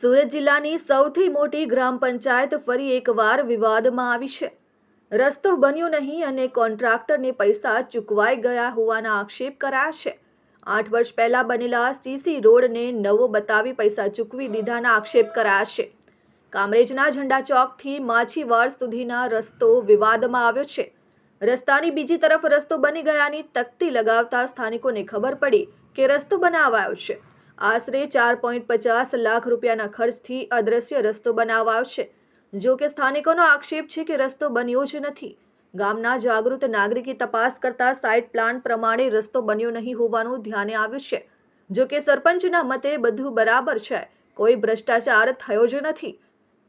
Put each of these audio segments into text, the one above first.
સુરત જિલ્લાની સૌથી મોટી ગ્રામ પંચાયત ફરી એકવાર વિવાદમાં આવી છે. રસ્તો બન્યો નહીં અને કોન્ટ્રાક્ટરને પૈસા ચૂકવાઈ ગયા હોવાના આક્ષેપ કરાયા છે. 8 વર્ષ પહેલા બનેલા સીસી રોડને નવો બતાવી પૈસા ચૂકવી દીધાના આક્ષેપ કરાયા છે. કામરેજના ઝંડા ચોકથી માછીવાડ સુધીના રસ્તો વિવાદમાં આવ્યો છે. રસ્તાની બીજી તરફ રસ્તો બની ગયાની તકતી લગાવતા સ્થાનિકોને ખબર પડી કે રસ્તો બનાવાયો છે. આશરે 4.50 લાખ રૂપિયાના ખર્ચથી અદ્રશ્ય રસ્તો બનાવાયો છે. જો કે સ્થાનિકોનો આક્ષેપ છે કે રસ્તો બન્યો જ નથી. ગામના જાગૃત નાગરિકે તપાસ કરતા સાઇટ પ્લાન પ્રમાણે રસ્તો બન્યો નહીં હોવાનું ધ્યાને આવ્યું છે. જો કે સરપંચના મતે બધું બરાબર છે, કોઈ ભ્રષ્ટાચાર થયો જ નથી.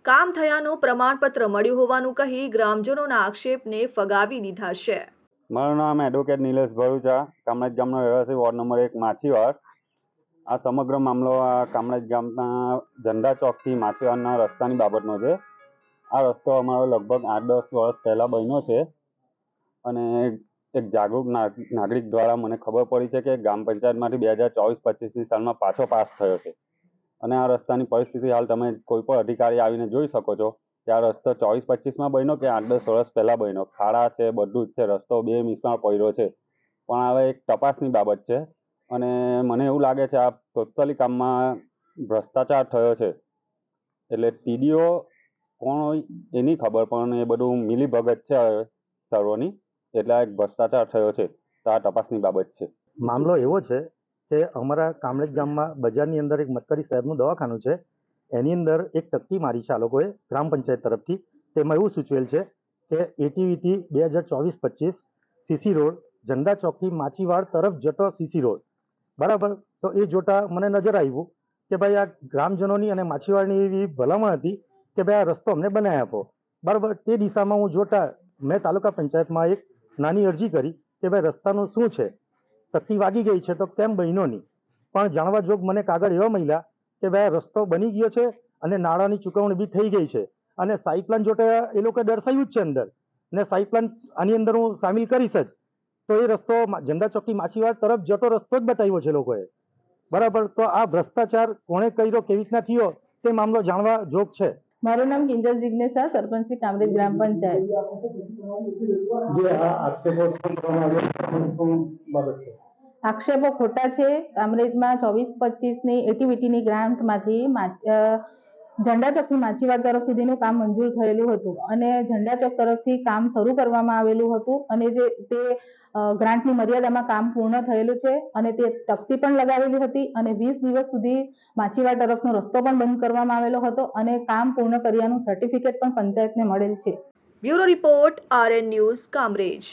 કામ થયાનું પ્રમાણપત્ર મળ્યું હોવાનું કહી ગ્રામજનોના આક્ષેપને ફગાવી દીધા છે. મારું નામ એડવોકેટ નિલેશ ભરૂચા, કામરેજ ગામનો રહેવાસી, વોર્ડ નંબર 1 માછીવાડ. આ સમગ્ર મામલો આ કામરેજ ગામના ઝંડા ચોકથી માછીવાડના રસ્તાની બાબતનો છે. આ રસ્તો અમારો લગભગ 8-10 વર્ષ પહેલાં બન્યો છે અને એક જાગૃત નાગરિક દ્વારા મને ખબર પડી છે કે ગ્રામ પંચાયતમાંથી 2024-25ની સાલમાં પાછો પાસ થયો છે. અને આ રસ્તાની પરિસ્થિતિ હાલ તમે કોઈ પણ અધિકારી આવીને જોઈ શકો છો કે આ રસ્તો 24-25માં બન્યો કે 8-10 વર્ષ પહેલાં બન્યો. ખાડા છે, બધું જ છે, રસ્તો 2 મિસમાળ પડ્યો છે. પણ હવે એક તપાસની બાબત છે અને મને એવું લાગે છે આ ટોટલી કામમાં ભ્રષ્ટાચાર થયો છે. એટલે ટીડીઓ કોણ હોય એની ખબર, પણ એ બધું મિલીભગત છે સર્વોની, એટલે એક ભ્રષ્ટાચાર થયો છે. તો આ તપાસની બાબત છે. મામલો એવો છે કે અમારા કામરેજ ગામમાં બજારની અંદર એક મતકરી સાહેબનું દવાખાનું છે. એની અંદર એક તકતી મારી છે આ લોકોએ ગ્રામ પંચાયત તરફથી. તેમાં એવું સૂચવેલ છે કે એટીવીટી 2024-25 સીસી રોડ, ઝંડા ચોકથી માછીવાડ તરફ જતો સીસી રોડ, બરાબર. તો એ જોતા મને નજર આવ્યું કે ભાઈ આ ગ્રામજનોની અને માછીવાડની એવી ભલામણ હતી કે ભાઈ આ રસ્તો અમને બનાવી આપો, બરાબર. તે દિશામાં હું જોતા મેં તાલુકા પંચાયતમાં એક નાની અરજી કરી કે ભાઈ રસ્તાનું શું છે, તકતી વાગી ગઈ છે તો કેમ બન્યો નહીં. પણ જાણવા જોગ મને કાગળ એવા મળ્યા કે ભાઈ રસ્તો બની ગયો છે અને નાણાંની ચૂકવણી બી થઈ ગઈ છે અને સાઇટ પ્લાન જોતા એ લોકો દર્શાવ્યું જ છે અંદર, ને સાઇટ પ્લાન આની અંદર હું સામેલ કરીશ જ. તો એ રસ્તો ઝંડા ચોકથી માછીવાડ તરફ જતો રસ્તો જ બતાવ્યો છે લોકોએ, બરાબર. તો આ ભ્રષ્ટાચાર કોણે કર્યો, કેવી રીતના થયો, તે મામલો જાણવા જોગ છે. મારું નામ કિંજલ જિગ્નેશ શાહ, સરપંચ શ્રી કામરેજ ગ્રામ પંચાયત. આક્ષેપો ખોટા છે. કામરેજમાં 24-25ની એટીવીટીની ગ્રાન્ટમાંથી ઝંડા ચોકથી માછીવાડ તરફ સુધીનું કામ મંજૂર થયેલું હતું અને ઝંડા ચોક તરફથી કામ શરૂ કરવામાં આવેલું હતું અને તે ગ્રાન્ટની મર્યાદામાં કામ પૂર્ણ થયેલું છે અને તે તકતી પણ લગાવેલી હતી અને 20 દિવસ સુધી માછીવાડ તરફનો રસ્તો પણ બંધ કરવામાં આવેલો હતો અને કામ પૂર્ણ કર્યાનું સર્ટિફિકેટ પણ પંચાયતને મળેલ છે. Bureau report, RN news, Kamrej.